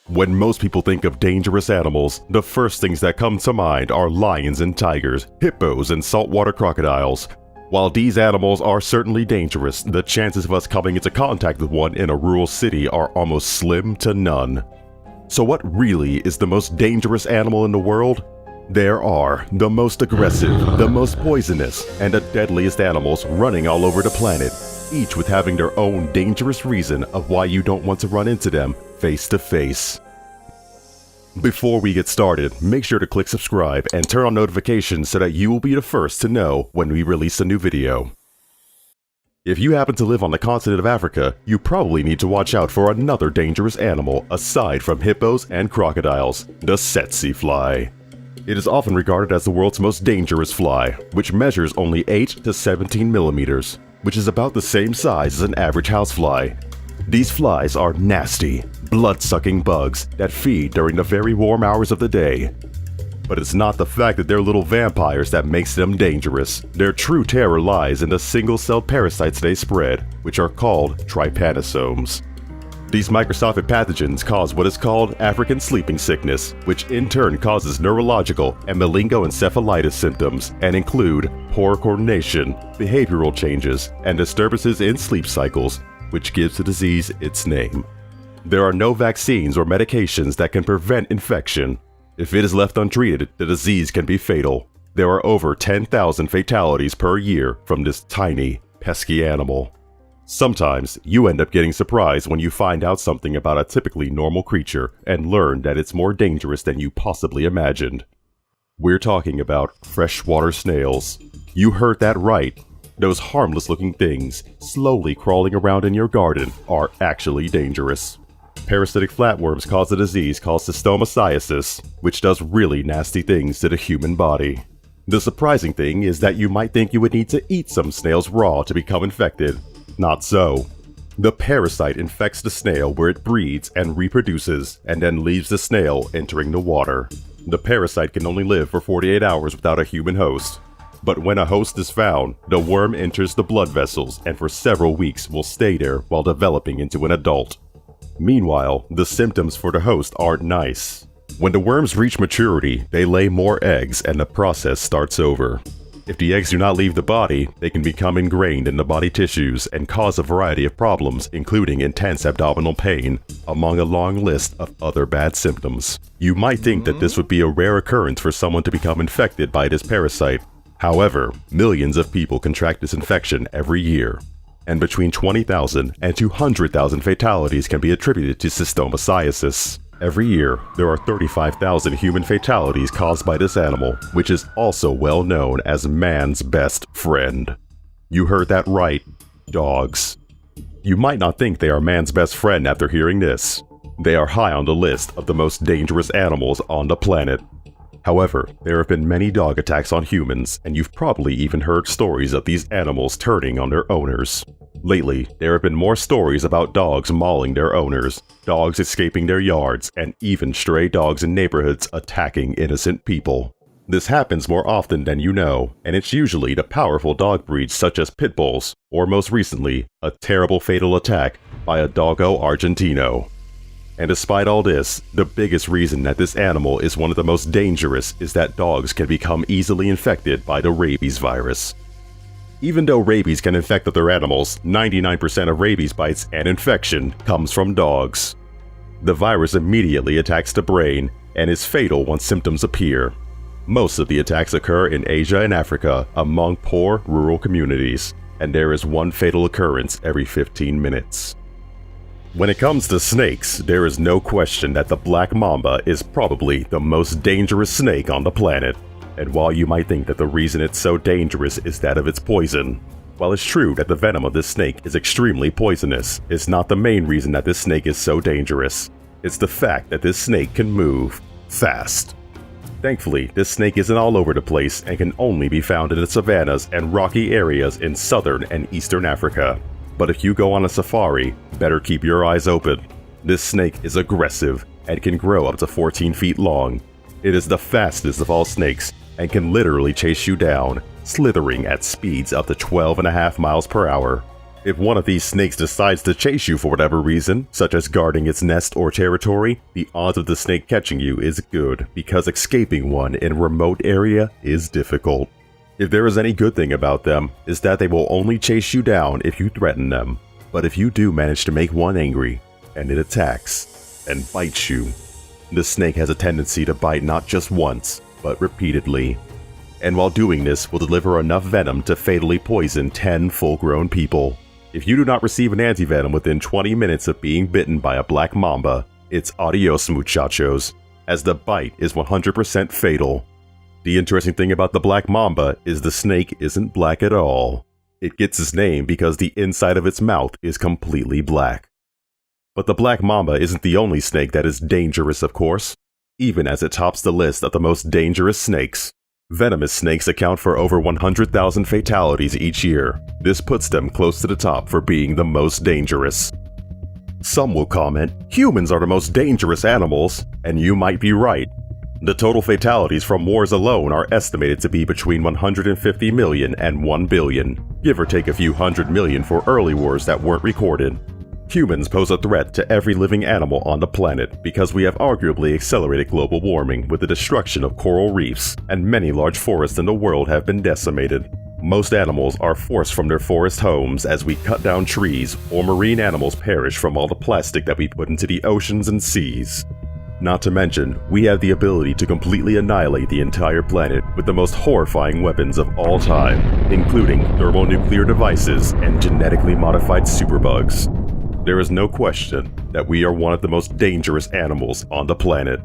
When most people think of dangerous animals, the first things that come to mind are lions and tigers, hippos and saltwater crocodiles. While these animals are certainly dangerous, the chances of us coming into contact with one in a rural city are almost slim to none. So what really is the most dangerous animal in the world? There are the most aggressive, the most poisonous, and the deadliest animals running all over the planet, each with having their own dangerous reason of why you don't want to run into them face to face. Before we get started, make sure to click subscribe and turn on notifications so that you will be the first to know when we release a new video. If you happen to live on the continent of Africa, you probably need to watch out for another dangerous animal aside from hippos and crocodiles, the tsetse fly. It is often regarded as the world's most dangerous fly, which measures only 8 to 17 millimeters, which is about the same size as an average housefly. These flies are nasty, blood-sucking bugs that feed during the very warm hours of the day. But it's not the fact that they're little vampires that makes them dangerous. Their true terror lies in the single-celled parasites they spread, which are called trypanosomes. These microscopic pathogens cause what is called African sleeping sickness, which in turn causes neurological and meningoencephalitis symptoms and include poor coordination, behavioral changes, and disturbances in sleep cycles, which gives the disease its name. There are no vaccines or medications that can prevent infection. If it is left untreated, the disease can be fatal. There are over 10,000 fatalities per year from this tiny, pesky animal. Sometimes, you end up getting surprised when you find out something about a typically normal creature and learn that it's more dangerous than you possibly imagined. We're talking about freshwater snails. You heard that right. Those harmless-looking things, slowly crawling around in your garden, are actually dangerous. Parasitic flatworms cause a disease called stomatiasis, which does really nasty things to the human body. The surprising thing is that you might think you would need to eat some snails raw to become infected. Not so. The parasite infects the snail where it breeds and reproduces, and then leaves the snail entering the water. The parasite can only live for 48 hours without a human host. But when a host is found, the worm enters the blood vessels and for several weeks will stay there while developing into an adult. Meanwhile, the symptoms for the host aren't nice. When the worms reach maturity, they lay more eggs and the process starts over. If the eggs do not leave the body, they can become ingrained in the body tissues and cause a variety of problems, including intense abdominal pain, among a long list of other bad symptoms. You might think that this would be a rare occurrence for someone to become infected by this parasite. However, millions of people contract this infection every year, and between 20,000 and 200,000 fatalities can be attributed to stomatiasis. Every year, there are 35,000 human fatalities caused by this animal, which is also well known as man's best friend. You heard that right, dogs. You might not think they are man's best friend after hearing this. They are high on the list of the most dangerous animals on the planet. However, there have been many dog attacks on humans, and you've probably even heard stories of these animals turning on their owners. Lately, there have been more stories about dogs mauling their owners, dogs escaping their yards, and even stray dogs in neighborhoods attacking innocent people. This happens more often than you know, and it's usually the powerful dog breeds such as pit bulls, or most recently, a terrible fatal attack by a Doggo Argentino. And despite all this, the biggest reason that this animal is one of the most dangerous is that dogs can become easily infected by the rabies virus. Even though rabies can infect other animals, 99% of rabies bites and infection comes from dogs. The virus immediately attacks the brain and is fatal once symptoms appear. Most of the attacks occur in Asia and Africa among poor rural communities, and there is one fatal occurrence every 15 minutes. When it comes to snakes, there is no question that the black mamba is probably the most dangerous snake on the planet. And while you might think that the reason it's so dangerous is that of its poison, while it's true that the venom of this snake is extremely poisonous, it's not the main reason that this snake is so dangerous. It's the fact that this snake can move fast. Thankfully, this snake isn't all over the place and can only be found in the savannas and rocky areas in southern and eastern Africa. But if you go on a safari, better keep your eyes open. This snake is aggressive and can grow up to 14 feet long. It is the fastest of all snakes and can literally chase you down, slithering at speeds up to 12.5 miles per hour. If one of these snakes decides to chase you for whatever reason, such as guarding its nest or territory, the odds of the snake catching you is good, because escaping one in a remote area is difficult. If there is any good thing about them, is that they will only chase you down if you threaten them. But if you do manage to make one angry, and it attacks, and bites you, the snake has a tendency to bite not just once, but repeatedly. And while doing this will deliver enough venom to fatally poison 10 full-grown people. If you do not receive an antivenom within 20 minutes of being bitten by a black mamba, it's adios muchachos, as the bite is 100% fatal. The interesting thing about the black mamba is the snake isn't black at all. It gets its name because the inside of its mouth is completely black. But the black mamba isn't the only snake that is dangerous, of course, even as it tops the list of the most dangerous snakes. Venomous snakes account for over 100,000 fatalities each year. This puts them close to the top for being the most dangerous. Some will comment, humans are the most dangerous animals, and you might be right. The total fatalities from wars alone are estimated to be between 150 million and 1 billion, give or take a few hundred million for early wars that weren't recorded. Humans pose a threat to every living animal on the planet because we have arguably accelerated global warming with the destruction of coral reefs, and many large forests in the world have been decimated. Most animals are forced from their forest homes as we cut down trees, or marine animals perish from all the plastic that we put into the oceans and seas. Not to mention, we have the ability to completely annihilate the entire planet with the most horrifying weapons of all time, including thermonuclear devices and genetically modified superbugs. There is no question that we are one of the most dangerous animals on the planet.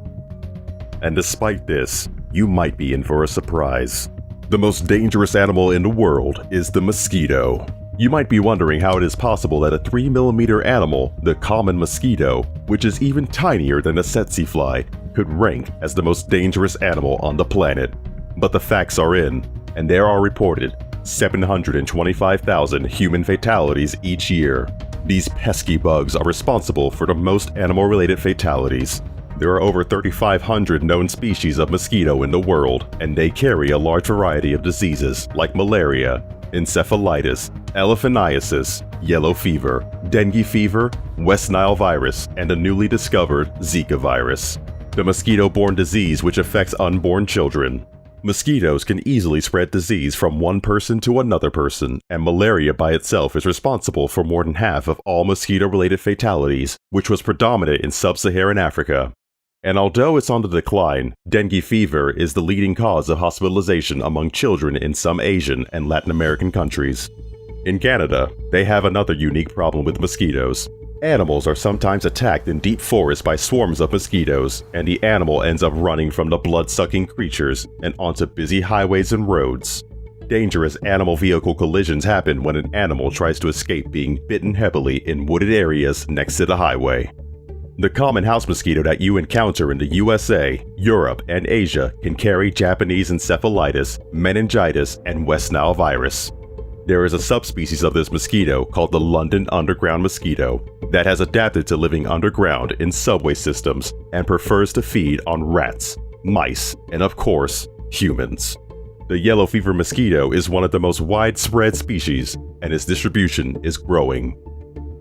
And despite this, you might be in for a surprise. The most dangerous animal in the world is the mosquito. You might be wondering how it is possible that a 3mm animal, the common mosquito, which is even tinier than a tsetse fly, could rank as the most dangerous animal on the planet. But the facts are in, and there are reported 725,000 human fatalities each year. These pesky bugs are responsible for the most animal-related fatalities. There are over 3,500 known species of mosquito in the world, and they carry a large variety of diseases like malaria, encephalitis, elephantiasis, yellow fever, dengue fever, West Nile virus, and a newly discovered Zika virus, the mosquito-borne disease which affects unborn children. Mosquitoes can easily spread disease from one person to another person, and malaria by itself is responsible for more than half of all mosquito-related fatalities, which was predominant in sub-Saharan Africa. And although it's on the decline, dengue fever is the leading cause of hospitalization among children in some Asian and Latin American countries. In Canada, they have another unique problem with mosquitoes. Animals are sometimes attacked in deep forests by swarms of mosquitoes, and the animal ends up running from the blood-sucking creatures and onto busy highways and roads. Dangerous animal vehicle collisions happen when an animal tries to escape being bitten heavily in wooded areas next to the highway. The common house mosquito that you encounter in the USA, Europe, and Asia can carry Japanese encephalitis, meningitis, and West Nile virus. There is a subspecies of this mosquito called the London underground mosquito that has adapted to living underground in subway systems and prefers to feed on rats, mice, and of course, humans. The yellow fever mosquito is one of the most widespread species, and its distribution is growing.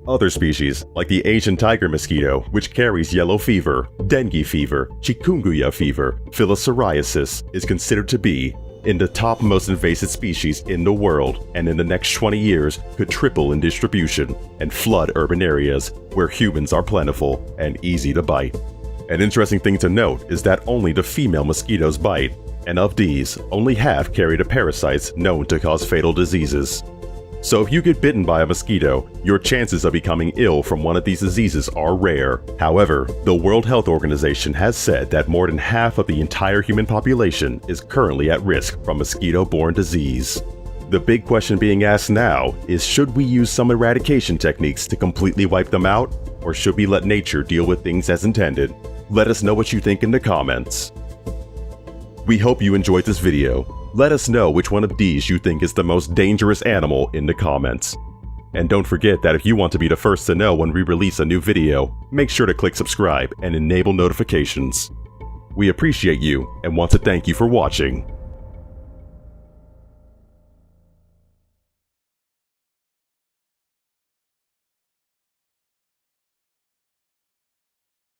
Other species, like the Asian tiger mosquito, which carries yellow fever, dengue fever, chikungunya fever, filariasis, is considered to be in the top most invasive species in the world, and in the next 20 years could triple in distribution and flood urban areas where humans are plentiful and easy to bite. An interesting thing to note is that only the female mosquitoes bite, and of these, only half carry the parasites known to cause fatal diseases. So if you get bitten by a mosquito, your chances of becoming ill from one of these diseases are rare. However, the World Health Organization has said that more than half of the entire human population is currently at risk from mosquito-borne disease. The big question being asked now is, should we use some eradication techniques to completely wipe them out, or should we let nature deal with things as intended? Let us know what you think in the comments. We hope you enjoyed this video. Let us know which one of these you think is the most dangerous animal in the comments. And don't forget that if you want to be the first to know when we release a new video, make sure to click subscribe and enable notifications. We appreciate you and want to thank you for watching.